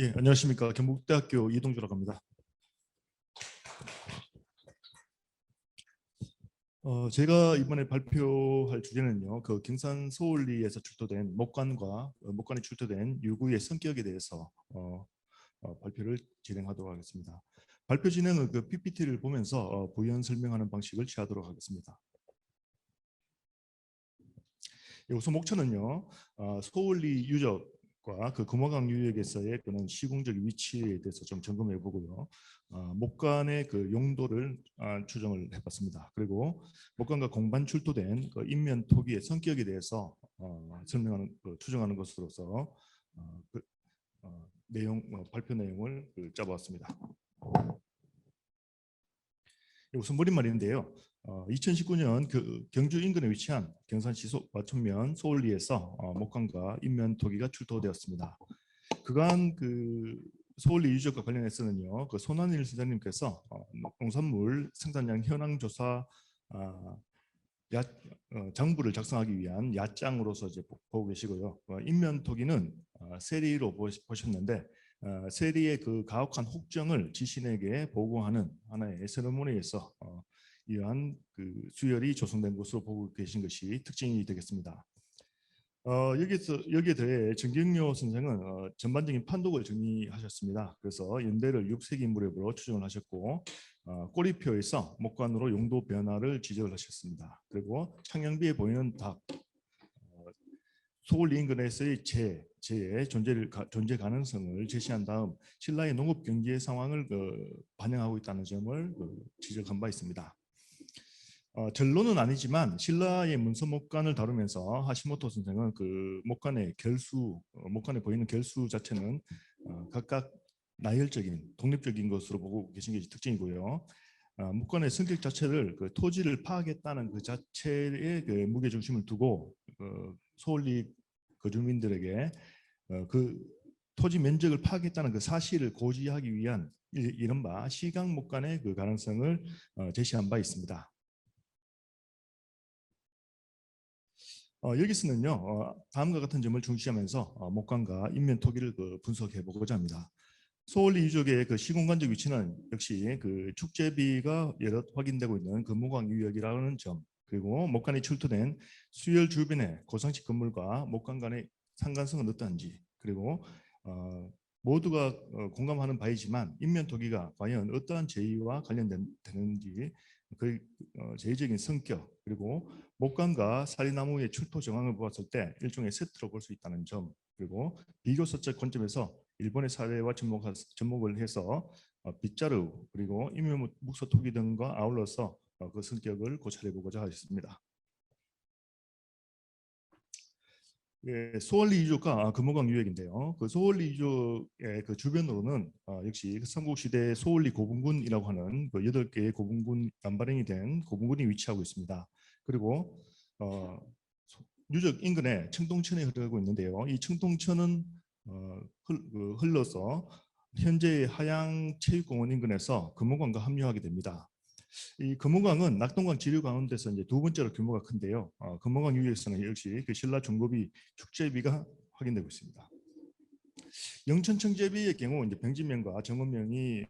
예, 안녕하십니까. 경북대학교 이동주라고 합니다. 제가 이번에 발표할 주제는요, 그 경산 서울리에서 출토된 목관이 출토된 유구의 성격에 대해서 발표를 진행하도록 하겠습니다. 발표 진행은 그 PPT를 보면서 부연 설명하는 방식을 취하도록 하겠습니다. 우선 목차는요, 서울리 유적과 그 금호강 유역에서의 그런 시공적 위치에 대해서 좀 점검해 보고요. 목관의 그 용도를 추정을 해봤습니다. 그리고 목관과 공반 출토된 그 인면 토기의 성격에 대해서 설명하는 추정하는 것으로서 발표 내용을 짜보았습니다. 우선 머릿말인데요. 2019년 그 경주 인근에 위치한 경산시 와천면 소울리에서 목관과 인면 토기가 출토되었습니다. 그간 그 서울리 유적과 관련해서는요, 그 손한일 선생님께서 농산물 생산량 현황 조사 장부를 작성하기 위한 야장으로서 이제 보고 계시고요. 인면 토기는 세리로 보셨는데 세리의 그 가혹한 혹정을 지신에게 보고하는 하나의 세레모니에서 이러한 그 수열이 조성된 것으로 보고 계신 것이 특징이 되겠습니다. 여기에 대해 정경료 선생은 전반적인 판독을 정리하셨습니다. 그래서 연대를 6세기 무렵으로 추정을 하셨고 꼬리표에서 목관으로 용도 변화를 지적을 하셨습니다. 그리고 창녕비에 보이는 닭, 서울 인근에서의 재의 존재 가능성을 제시한 다음 신라의 농업 경제 상황을 반영하고 있다는 점을 지적한 바 있습니다. 결론은 아니지만 신라의 문서 목관을 다루면서 하시모토 선생은 그 목관의 목관에 보이는 결수 자체는 각각 나열적인 독립적인 것으로 보고 계신 게 특징이고요. 목관의 성격 자체를 그 토지를 파악했다는 그 자체의 그 무게 중심을 두고 서울리 거주민들에게 그 토지 면적을 파악했다는 그 사실을 고지하기 위한 이른바 시각 목관의 그 가능성을 제시한 바 있습니다. 여기서는요, 다음과 같은 점을 중시하면서 목관과 인면 토기를 분석해 보고자 합니다. 서울리 유적의 그 시공간적 위치는 역시 그 축제비가 여러 확인되고 있는 금호강 유역이라는 점, 그리고 목관이 출토된 수열 주변의 고상식 건물과 목관 간의 상관성은 어떠한지, 그리고 모두가 공감하는 바이지만 인면 토기가 과연 어떠한 제의와 관련되는지 그 제의적인 성격, 그리고 목관과 사리나무의 출토 정황을 보았을 때 일종의 세트로 볼 수 있다는 점, 그리고 비교서적 관점에서 일본의 사례와 접목을 해서 빗자루 그리고 인면 묵소 토기 등과 아울러서 그 성격을 고찰해 보고자 하였습니다. 예, 소월리 유적과 금호강 유역인데요. 그 소월리 유적의 그 주변으로는 역시 삼국시대 소월리 고분군이라고 하는 그 8개의 고분군 남발행이 된 고분군이 위치하고 있습니다. 그리고 유적 인근에 청동천이 흐르고 있는데요. 이 청동천은 흘러서 현재 하양체육공원 인근에서 금호강과 합류하게 됩니다. 이 금호강은 낙동강 지류 가운데서 이제 두 번째로 규모가 큰데요. 금호강 유역에서는 역시 그 신라 중고비 축제비가 확인되고 있습니다. 영천청제비의 경우 이제 병진명과 정원명이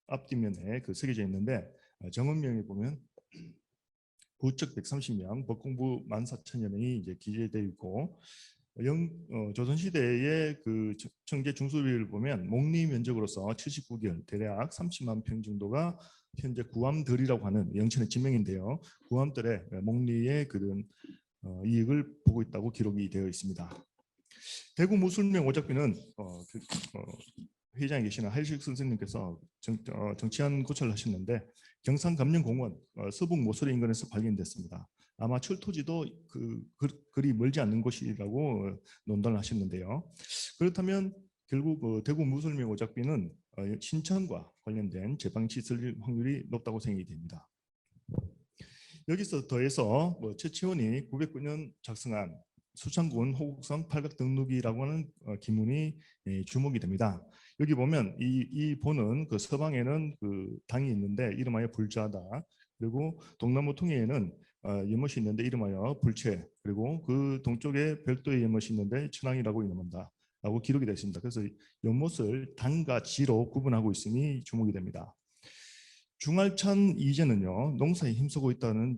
앞뒷면에 그 새겨져 있는데 정원명에 보면 부적 130명, 법공부 14,000여 명이 이제 기재되어 있고 조선시대의 그 청제 중수비를 보면 목리 면적으로서 79개월, 대략 30만 평 정도가 현재 구암들이라고 하는 영천의 지명인데요. 구암들의 목리의 그런 이익을 보고 있다고 기록이 되어 있습니다. 대구 무술명 오작비는 회장에 계시는 하일식 선생님께서 정치한 고찰을 하셨는데 경상감령공원 서북 모서리 인근에서 발견됐습니다. 아마 출토지도 그리 멀지 않는 곳이라고 논단을 하셨는데요. 그렇다면 결국 대구 무술명 오작비는 신천과 관련된 제방시 있을 확률이 높다고 생각이 됩니다. 여기서 더해서 최치원이 909년 작성한 수창군 호국성 팔각 등록이라고 하는 기문이 주목이 됩니다. 여기 보면 이 본은 그 서방에는 그 당이 있는데 이름하여 불자다. 그리고 동나무 통에는 연못이 있는데 이름하여 불체. 그리고 그 동쪽에 별도의 연못이 있는데 천왕이라고 이름한다. 라고 기록이 되어 있습니다. 그래서 연못을 단과 지로 구분하고 있음이 주목이 됩니다. 중알찬 이제는요 농사에 힘쓰고 있다는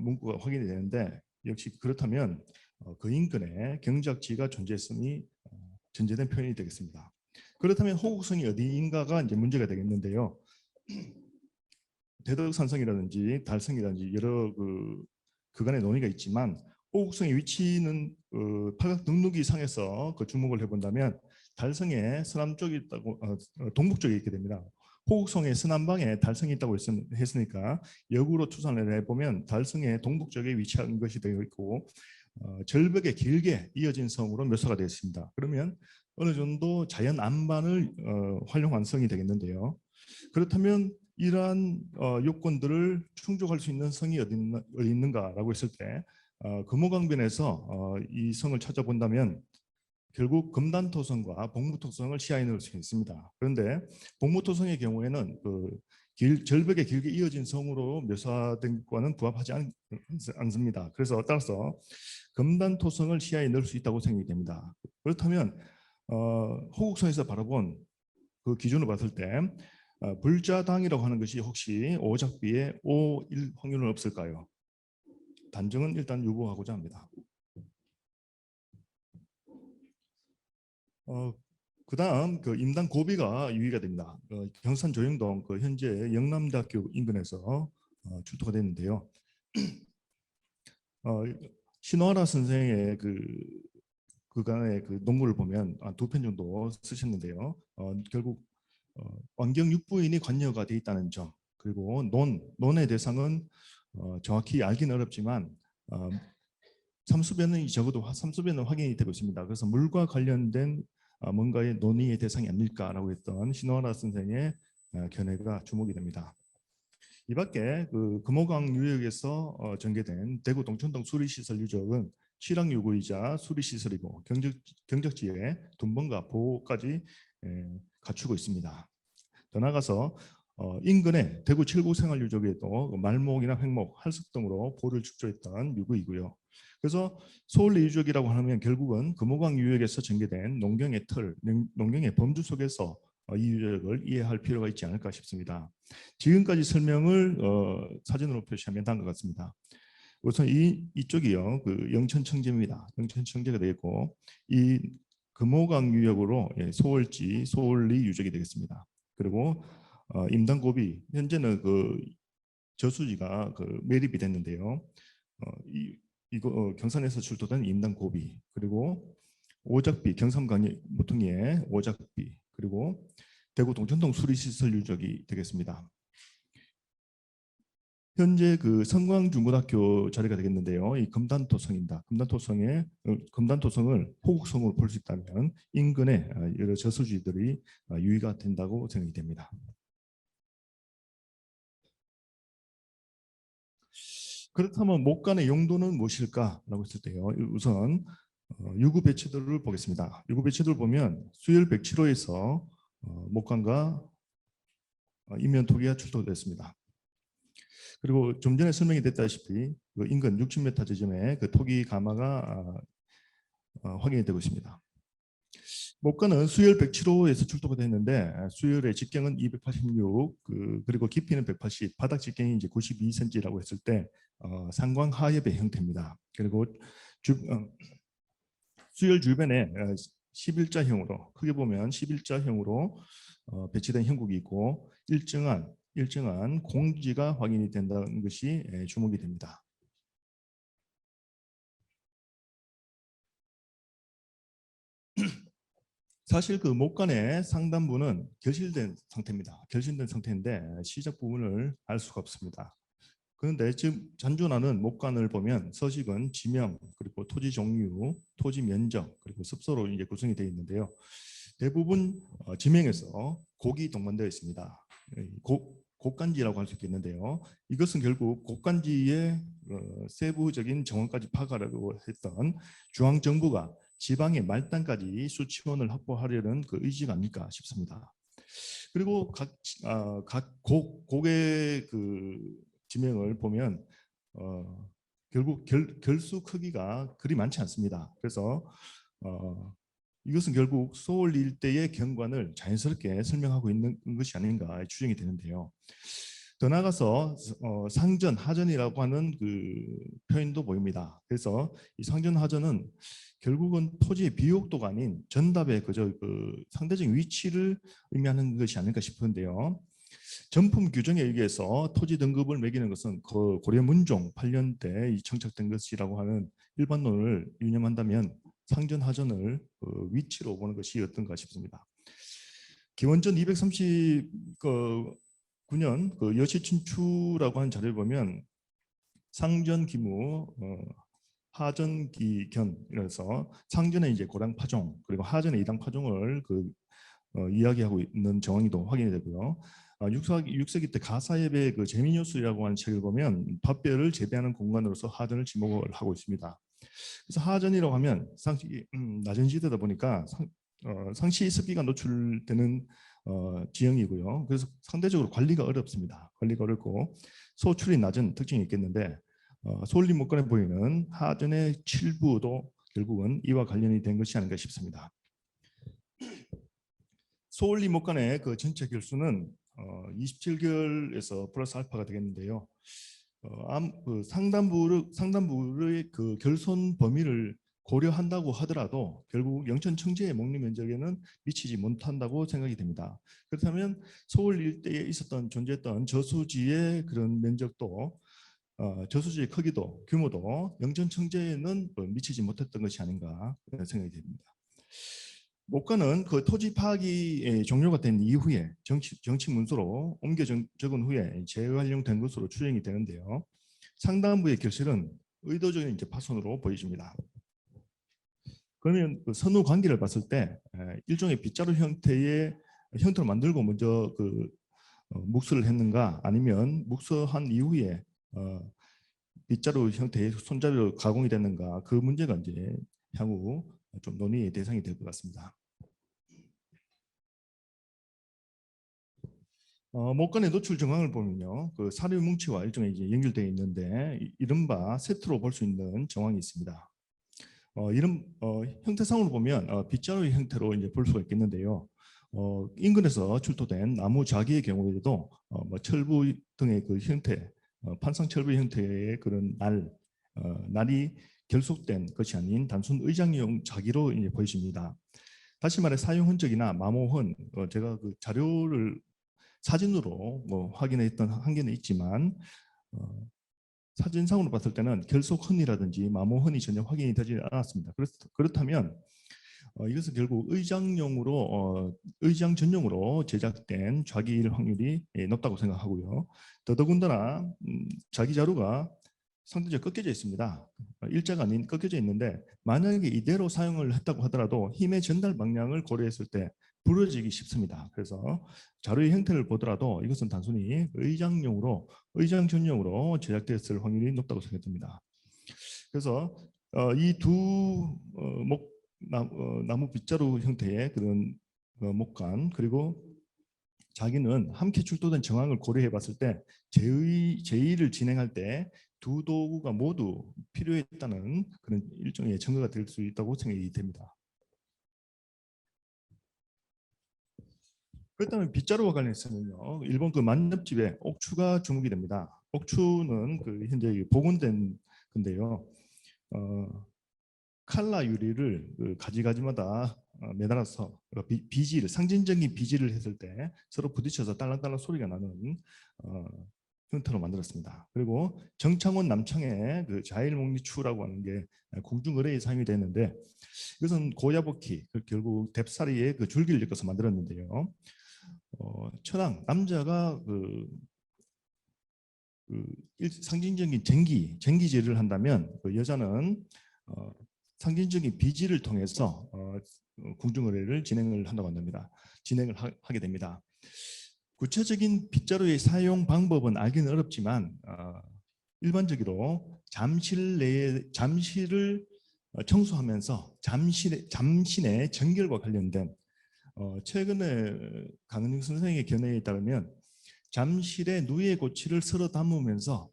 문구가 확인이 되는데 역시 그렇다면 그 인근에 경작지가 존재했음이 전제된 표현이 되겠습니다. 그렇다면 호국성이 어디인가가 이제 문제가 되겠는데요. 대덕산성이라든지 달성이라든지 여러 그간의 논의가 있지만 호국성의 위치는 팔각 등록이 상에서 주목을 해본다면 달성의 서남쪽에 있다고 동북쪽에 있게 됩니다. 호국성의 서남방에 달성이 있다고 했으니까 역으로 추산을 해보면 달성의 동북쪽에 위치한 것이 되어 있고 절벽에 길게 이어진 성으로 묘사가 되어 있습니다. 그러면 어느 정도 자연 안반을 활용한 성이 되겠는데요. 그렇다면 이러한 요건들을 충족할 수 있는 성이 어디 있는가라고 했을 때 금호강변에서 이 성을 찾아본다면 결국 금단토성과 복무토성을 시야에 넣을 수 있습니다. 그런데 복무토성의 경우에는 절벽에 길게 이어진 성으로 묘사된 것과는 부합하지 않습니다. 그래서 따라서 금단토성을 시야에 넣을 수 있다고 생각이 됩니다. 그렇다면 호국성에서 바라본 그 기준을 봤을 때 불자당이라고 하는 것이 혹시 오작비에 오일 확률은 없을까요? 단정은 일단 유보하고자 합니다. 그다음 임당 고비가 유의가 됩니다. 경산 조영동 현재 영남대학교 인근에서 출토가 됐는데요. 신호하라 선생의 그간의 논문을 보면 두 편 정도 쓰셨는데요. 결국 완경 육부인이 관여가 돼 있다는 점, 그리고 논의 대상은 정확히 알기는 어렵지만 삼수변은 적어도 삼수변은 확인이 되고 있습니다. 그래서 물과 관련된 뭔가의 논의의 대상이 아닐까라고 했던 신호하라 선생의 견해가 주목이 됩니다. 이 밖에 금호강 유역에서 전개된 대구 동천동 수리시설 유적은 취락 요구이자 수리시설이고 경적지에 둔번과 보호까지 갖추고 있습니다. 더 나아가서 인근의 대구 칠곡생활유적에도 말목이나 횡목, 할석 등으로 보를 축조했던 유구이고요. 그래서 서울리 유적이라고 하면 결국은 금호강 유역에서 전개된 농경의 틀, 농경의 범주 속에서 이 유적을 이해할 필요가 있지 않을까 싶습니다. 지금까지 설명을 사진으로 표시하면 다음과 같습니다. 우선 이쪽이요, 영천청제입니다. 영천청제가 되겠고, 이 금호강 유역으로 소월지, 소월리 유적이 되겠습니다. 그리고 임당고비, 현재는 저수지가 매립이 됐는데요. 이거 경산에서 출토된 임당고비, 그리고 오작비, 경삼강의 모퉁이의 오작비, 그리고 대구 동천동 수리시설 유적이 되겠습니다. 현재 성광중고등학교 자리가 되겠는데요. 이 금단토성입니다. 금단토성을 호국성으로 볼 수 있다면 인근에 여러 저수지들이 유의가 된다고 생각이 됩니다. 그렇다면 목간의 용도는 무엇일까라고 했을 때요. 우선 유구 배치도를 보겠습니다. 유구 배치도를 보면 수열 107호에서 목간과 인면 토기가 출토됐습니다. 그리고 좀 전에 설명이 됐다시피 인근 60m 지점에 토기 가마가 확인이 되고 있습니다. 목간은 수열 107호에서 출토가 됐는데 수열의 직경은 286, 그리고 깊이는 180, 바닥 직경이 이제 92cm라고 했을 때 상광 하엽의 형태입니다. 그리고 수열 주변에 11자형으로 크게 보면 11자형으로 배치된 형국이 있고 일정한 공지가 확인이 된다는 것이 주목이 됩니다. 사실 목간의 상단부는 결실된 상태입니다. 결실된 상태인데 시작 부분을 알 수가 없습니다. 그런데 지금 잔존하는 목간을 보면 서식은 지명, 그리고 토지 종류, 토지 면적, 그리고 습소로 이제 구성이 되어 있는데요. 대부분 지명에서 곡이 동반되어 있습니다. 곡간지라고 할 수 있겠는데요. 이것은 결국 곡간지의 세부적인 정원까지 파악하려고 했던 중앙정부가 지방의 말단까지 수치원을 확보하려는 의지가 아닐까 싶습니다. 그리고 각 곡의 지명을 보면 결국 결수 크기가 그리 많지 않습니다. 그래서 이것은 결국 소울 일대의 경관을 자연스럽게 설명하고 있는 것이 아닌가 추정이 되는데요. 더 나아가서 상전, 하전이라고 하는 그 표현도 보입니다. 그래서 이 상전, 하전은 결국은 토지의 비옥도가 아닌 전답의 그저 그 상대적인 위치를 의미하는 것이 아닐까 싶은데요. 전품 규정에 의해서 토지 등급을 매기는 것은 그 고려 문종 8년 때 정착된 것이라고 하는 일반론을 유념한다면 상전, 하전을 위치로 보는 것이 어떤가 싶습니다. 기원전 239년 그 여시춘추라고 하는 자료를 보면 상전 기무, 하전 기견 이래서 상전의 이제 고랑 파종 그리고 하전의 이당 파종을 이야기하고 있는 정황이도 확인이 되고요. 6세기 때 가사예배 그 제미니우스라고 하는 책을 보면 밥별을 재배하는 공간으로서 하전을 지목을 하고 있습니다. 그래서 하전이라고 하면 상시 낮은 지대다 보니까 상시 습기가 노출되는 지형이고요. 그래서 상대적으로 관리가 어렵습니다. 관리가 어렵고 소출이 낮은 특징이 있겠는데 소울림 목간에 보이는 하전의 칠부도 결국은 이와 관련이 된 것이 아닌가 싶습니다. 소울림 목간의 그 전체 결수는 27결에서 플러스 알파가 되겠는데요. 그 상단부의 그 결손 범위를 고려한다고 하더라도 결국 영천 청지의 목리 면적에는 미치지 못한다고 생각이 됩니다. 그렇다면 서울 일대에 존재했던 저수지의 그런 면적도 저수지의 크기도 규모도 영천 청지에는 미치지 못했던 것이 아닌가 생각이 됩니다. 목간은 그 토지 파악이 종료가 된 이후에 정치 문서로 옮겨 적은 후에 재활용된 것으로 추정이 되는데요. 상단부의 결실은 의도적인 이제 파손으로 보여집니다. 그러면 그 선후 관계를 봤을 때 일종의 빗자루 형태의 형태로 만들고 먼저 묵수를 했는가 아니면 묵수한 이후에 빗자루 형태의 손잡이로 가공이 됐는가 그 문제가 이제 향후 좀 논의의 대상이 될 것 같습니다. 목간의 노출 정황을 보면요, 그 사료 뭉치와 일종의 이제 연결되어 있는데 이른바 세트로 볼 수 있는 정황이 있습니다. 이런 형태상으로 보면 빗자루 형태로 이제 볼 수가 있겠는데요. 인근에서 출토된 나무 자기의 경우에도 뭐 철부 등의 그 형태, 판상 철부 형태의 그런 날이 결속된 것이 아닌 단순 의장용 자기로 이제 보여집니다. 다시 말해 사용 흔적이나 마모흔, 제가 그 자료를 사진으로 뭐 확인했던 한계는 있지만 사진상으로 봤을 때는 결속흔이라든지 마모흔이 전혀 확인이 되지 않았습니다. 그렇다면 이것은 결국 의장 전용으로 제작된 좌기일 확률이 높다고 생각하고요. 더더군다나 자기 자루가 상대적으로 꺾여져 있습니다. 일자가 아닌 꺾여져 있는데 만약에 이대로 사용을 했다고 하더라도 힘의 전달 방향을 고려했을 때 부러지기 쉽습니다. 그래서 자루의 형태를 보더라도 이것은 단순히 의장 전용으로 제작됐을 확률이 높다고 생각됩니다. 그래서 이 두 나무 빗자루 형태의 그런 목간 그리고 자기는 함께 출토된 정황을 고려해 봤을 때 제의를 진행할 때 두 도구가 모두 필요했다는 그런 일종의 증거가 될 수 있다고 생각이 됩니다. 그렇다면 빗자루와 관련해서는요, 일본 그 만렙집에 옥추가 주목이 됩니다. 옥추는 그 현재 복원된 건데요. 칼라 유리를 그 가지가지마다 매달아서 비질, 상징적인 비질을 했을 때 서로 부딪혀서 딸랑딸랑 소리가 나는 형태로 만들었습니다. 그리고 정창원 남창의 그 자일목리추라고 하는 게 공중거래에 사용이 되는데 이것은 고야복희, 결국 뎁사리의 그 줄기를 엮어서 만들었는데요. 천황 남자가 상징적인 쟁기질을 한다면 그 여자는 상징적인 비질을 통해서 공중거래를 진행을 하게 됩니다. 구체적인 빗자루의 사용 방법은 알기는 어렵지만 일반적으로 잠실을 청소하면서 잠신의 정결과 관련된 최근에 강은익 선생의 견해에 따르면 잠실의 누에 고치를 쓸어 담으면서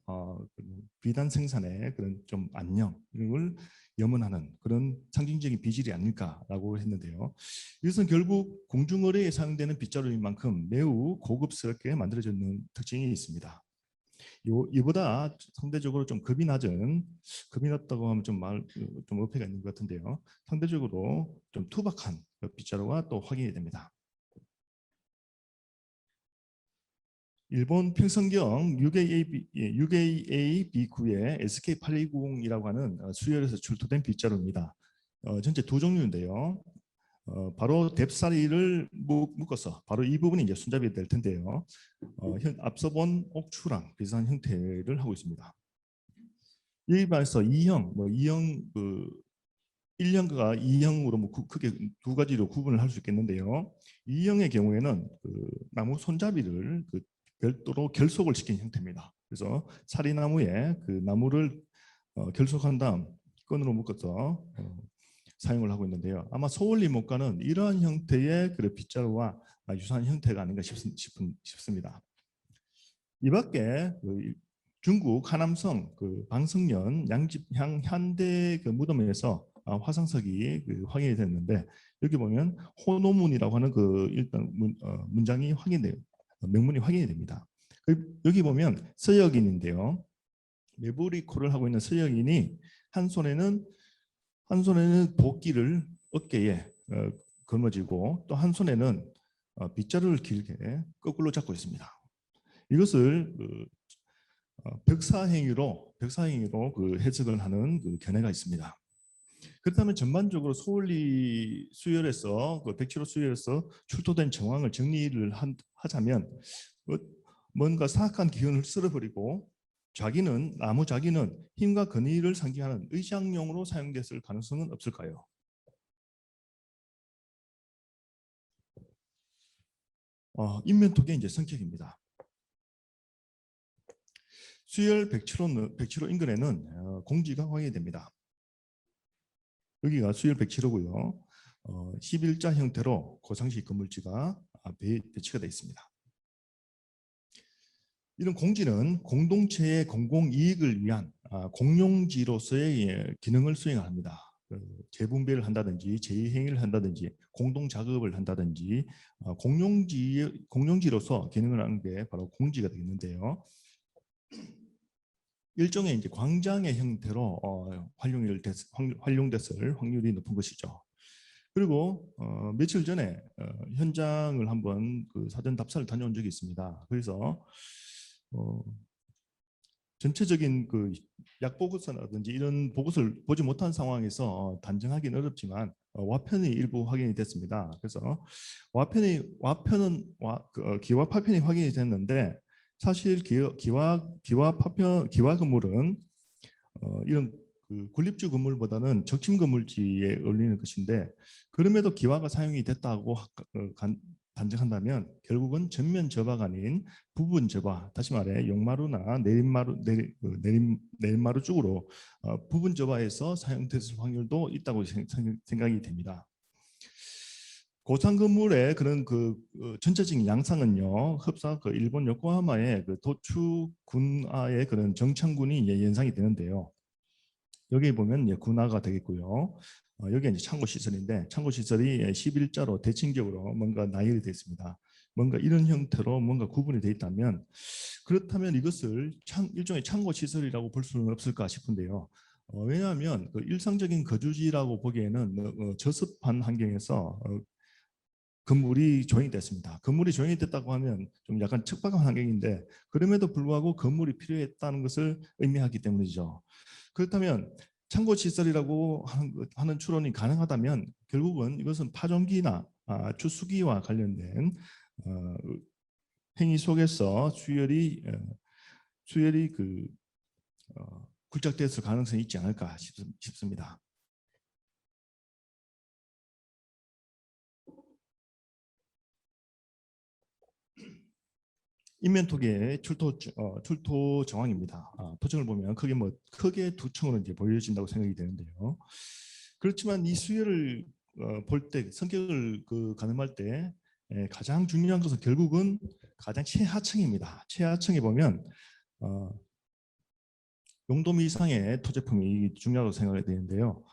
비단 생산의 그런 좀 안녕을 염원하는 그런 상징적인 비질이 아닐까라고 했는데요. 이것은 결국 공중어뢰에 사용되는 빗자루인 만큼 매우 고급스럽게 만들어지는 특징이 있습니다. 이보다 상대적으로 좀 급이 낮다고 하면 좀 어폐가 있는 것 같은데요. 상대적으로 좀 투박한 빗자루가 또 확인이 됩니다. 일본 평성경 UKAB9의 SK820이라고 하는 수열에서 출토된 빗자루입니다. 전체 두 종류인데요. 바로 뎁사리를 묶어서 바로 이 부분이 이제 손잡이 될 텐데요. 앞서 본 옥추랑 비슷한 형태를 하고 있습니다. 일반에서 2형, 1형과 2형으로 크게 두 가지로 구분을 할 수 있겠는데요. 2형의 경우에는 나무 손잡이를 별도로 결속을 시킨 형태입니다. 그래서 사리나무에 나무를 결속한 다음 끈으로 묶어서 사용을 하고 있는데요. 아마 소울리 목과는 이러한 형태의 빗자루와 유사한 형태가 아닌가 싶습니다. 이 밖에 중국 하남성 방석면 양집향 현대 무덤에서 화상석이 확인이 됐는데 여기 보면 호노문이라고 하는 일단 문장이 명문이 확인이 됩니다. 여기 보면 서역인인데요. 메부리코를 하고 있는 서역인이 한 손에는 도끼를 어깨에 걸머쥐고 또 한 손에는 빗자루를 길게 거꾸로 잡고 있습니다. 이것을 벽사행위로 해석을 하는 견해가 있습니다. 그렇다면 전반적으로 소울리 수열에서 백치로 수열에서 출토된 정황을 정리를 하자면 뭔가 사악한 기운을 쓸어버리고 나무 자기는 힘과 권위를 상징하는 의장용으로 사용됐을 가능성은 없을까요? 인면토기의 이제 성격입니다. 수열 107호 인근에는 공지가 확인이 됩니다. 여기가 수열 107호고요. 11자 형태로 고상식 건물지가 배치가 되어 있습니다. 이런 공지는 공동체의 공공이익을 위한 공용지로서의 기능을 수행합니다. 재분배를 한다든지 재행을 한다든지 공동작업을 한다든지 공용지로서 기능을 하는 게 바로 공지가 되겠는데요. 일종의 이제 광장의 형태로 활용됐을 확률이 높은 것이죠. 그리고 며칠 전에 현장을 한번 사전 답사를 다녀온 적이 있습니다. 그래서 전체적인 약 보고서라든지 이런 보고서를 보지 못한 상황에서 단정하기는 어렵지만 와편이 일부 확인이 됐습니다. 그래서 기와 파편이 확인이 됐는데 사실 기와 건물은 이런 군립주 건물보다는 적침 건물지에 어울리는 것인데 그럼에도 기와가 사용이 됐다고 단정한다면 결국은 전면 저바가 아닌 부분 저바, 다시 말해 용마루나 내림마루 쪽으로 부분 저바에서 사용됐을 확률도 있다고 생각이 됩니다. 고산 건물의 그런 전체적인 양상은요, 흡사 일본 요코하마의 도추 군하의 그런 정창군이 연상이 되는데요. 여기 보면 군하가 되겠고요. 여기 이제 창고 시설인데 창고 시설이 11자로 대칭적으로 뭔가 나열이 되어 있습니다. 뭔가 이런 형태로 뭔가 구분이 되어 있다면 그렇다면 이것을 일종의 창고 시설이라고 볼 수는 없을까 싶은데요. 왜냐하면 일상적인 거주지라고 보기에는 저습한 환경에서 건물이 조용히 됐습니다. 건물이 조용히 됐다고 하면 좀 약간 척박한 환경인데 그럼에도 불구하고 건물이 필요했다는 것을 의미하기 때문이죠. 그렇다면 창고 시설이라고 하는 추론이 가능하다면 결국은 이것은 파종기나 추수기와 관련된 행위 속에서 수열이 굴착됐을 가능성이 있지 않을까 싶습니다. 인면토기의 출토 정황입니다. 토층을 보면 크게 두 층으로 이제 보여진다고 생각이 되는데요. 그렇지만 이 수열을 볼 때 성격을 가늠할 때 가장 중요한 것은 결국은 가장 최하층입니다. 최하층에 보면 용도미 이상의 토제품이 중요하다고 생각이 되는데요.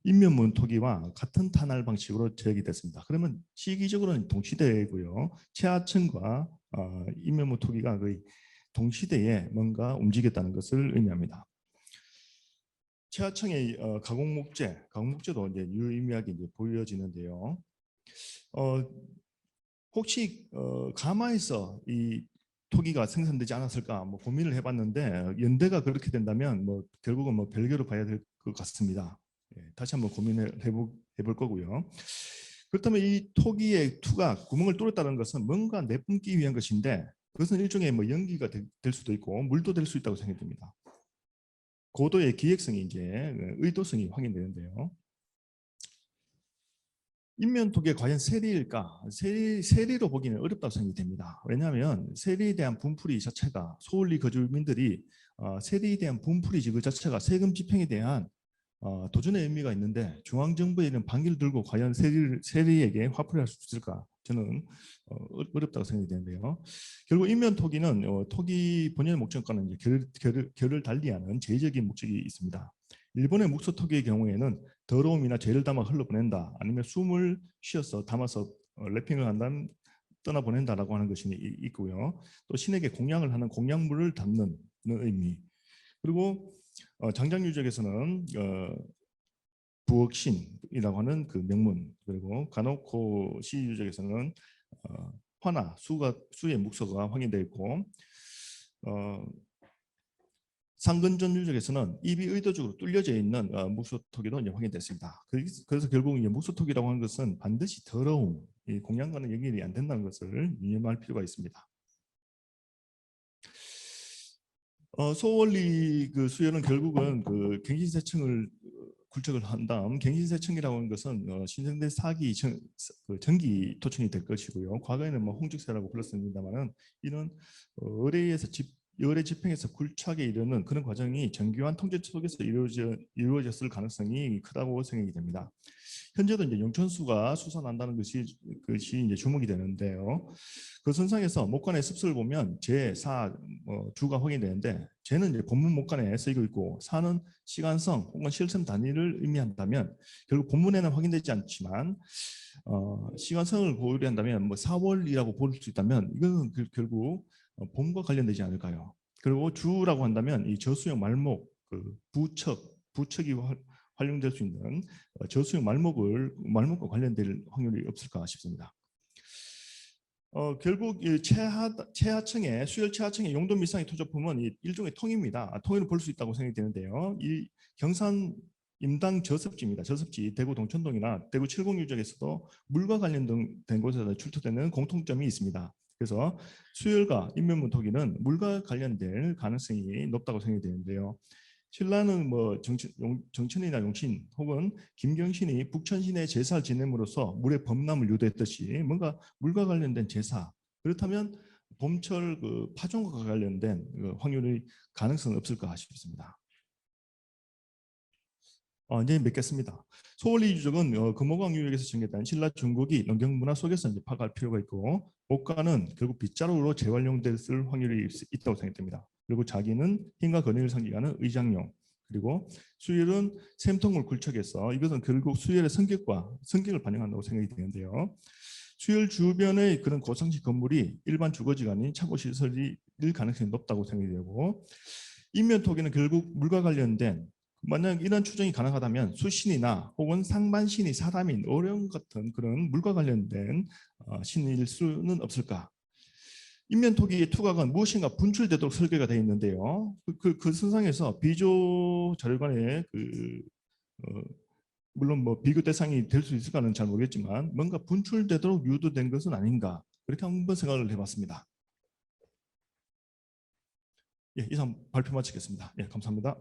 인면문 토기와 같은 탄할 방식으로 제기됐습니다. 그러면 시기적으로는 동시대이고요. 최하층과 인면문 토기가 거의 동시대에 뭔가 움직였다는 것을 의미합니다. 최하층의 가공목재도 이제 유의미하게 이제 보여지는데요. 혹시 가마에서 이 토기가 생산되지 않았을까 뭐 고민을 해봤는데 연대가 그렇게 된다면 뭐 결국은 뭐 별개로 봐야 될 것 같습니다. 다시 한번 고민을 해볼 거고요. 그렇다면 이 토기의 투가 구멍을 뚫었다는 것은 뭔가 내뿜기 위한 것인데 그것은 일종의 뭐 연기가 될 수도 있고 물도 될 수 있다고 생각됩니다. 고도의 기획성이 이제 의도성이 확인되는데요. 인면토기가 과연 세리일까? 세리로 보기는 어렵다고 생각이 됩니다. 왜냐하면 세리에 대한 분풀이 자체가 소울리 거주민들이 세리에 대한 분풀이 그 자체가 세금 집행에 대한 도전의 의미가 있는데 중앙정부에 있는 반기를 들고 과연 세리에게 화풀이할 수 있을까? 저는 어렵다고 생각이 되는데요. 결국 인면토기는 토기 본연의 목적과는 이제 결을 달리하는 제의적인 목적이 있습니다. 일본의 묵소토기의 경우에는 더러움이나 죄를 담아 흘러보낸다 아니면 숨을 쉬어서 담아서 랩핑을 한다면 떠나보낸다라고 하는 것이 있고요. 또 신에게 공양을 하는 공양물을 담는 의미. 그리고 장장유적에서는 부엌신이라고 하는 그 명문, 그리고 가노코 시유적에서는 화나 수의 묵서가 확인되어 있고 상근전 유적에서는 입이 의도적으로 뚫려져 있는 묵소토기도 이제 확인됐습니다. 그래서 결국 이제 묵소토기라고 하는 것은 반드시 더러움, 공양과는 연결이 안 된다는 것을 유념할 필요가 있습니다. 소원리 그 수열은 결국은 그 갱신세층을 굴착을 한 다음 갱신세층이라고 하는 것은 신생대 사기 전기 토층이 될 것이고요. 과거에는 뭐 홍직세라고 불렀습니다만은 이는 의뢰에서 의뢰 집행에서 굴착에 이르는 그런 과정이 정교한 통제 속에서 이루어졌을 가능성이 크다고 생각이 됩니다. 현재도 이제 용천수가 수산한다는 것이 이제 주목이 되는데요. 그 선상에서 목간의 습수를 보면 제4 주가 확인되는데 제는 이제 본문 목간에 쓰이고 있고 사는 시간성 혹은 실선 단위를 의미한다면 결국 본문에는 확인되지 않지만 시간성을 고려한다면 뭐 4월이라고 볼 수 있다면 이거는 결국 봄과 관련되지 않을까요? 그리고 주라고 한다면 이 저수용 말목 그 부척이 활용될 수 있는 저수용 말목과 관련될 확률이 없을까 싶습니다. 결국 이 최하층의 수열 최하층의 용도 미상의 토조품은 일종의 통입니다. 통일을 볼 수 있다고 생각이 되는데요. 이 경산 임당 저습지입니다. 저습지 대구 동천동이나 대구 칠곡유적에서도 물과 관련된 곳에서 출토되는 공통점이 있습니다. 그래서 수열과 인면문 토기는 물과 관련될 가능성이 높다고 생각이 되는데요. 신라는 뭐 정천이나 용신 혹은 김경신이 북천신의 제사를 지냄으로써 물의 범람을 유도했듯이 뭔가 물과 관련된 제사, 그렇다면 봄철 그 파종과 관련된 확률의 가능성은 없을까 싶습니다. 이제 맺겠습니다. 소월리 유적은 금호강 유역에서 전개된 신라 중국이 농경문화 속에서 이제 파악할 필요가 있고, 목가는 결국 빗자루로 재활용될 확률이 있다고 생각됩니다. 그리고 자기는 힘과 근육을 상징하는 의장용, 그리고 수열은 샘통을 굴착해서 이것은 결국 수열의 성격을 반영한다고 생각이 되는데요. 수열 주변의 그런 고상식 건물이 일반 주거지가 아닌 차고시설일 가능성이 높다고 생각이 되고, 인면토기는 결국 물과 관련된 만약 이런 추정이 가능하다면 수신이나 혹은 상반신이 사람인 어령 같은 그런 물과 관련된 신일 수는 없을까? 인면토기의 투각은 무엇인가 분출되도록 설계가 되어 있는데요. 그 선상에서 비조 자료관의 물론 뭐 비교 대상이 될 수 있을까는 잘 모르겠지만 뭔가 분출되도록 유도된 것은 아닌가, 그렇게 한번 생각을 해봤습니다. 예, 이상 발표 마치겠습니다. 예, 감사합니다.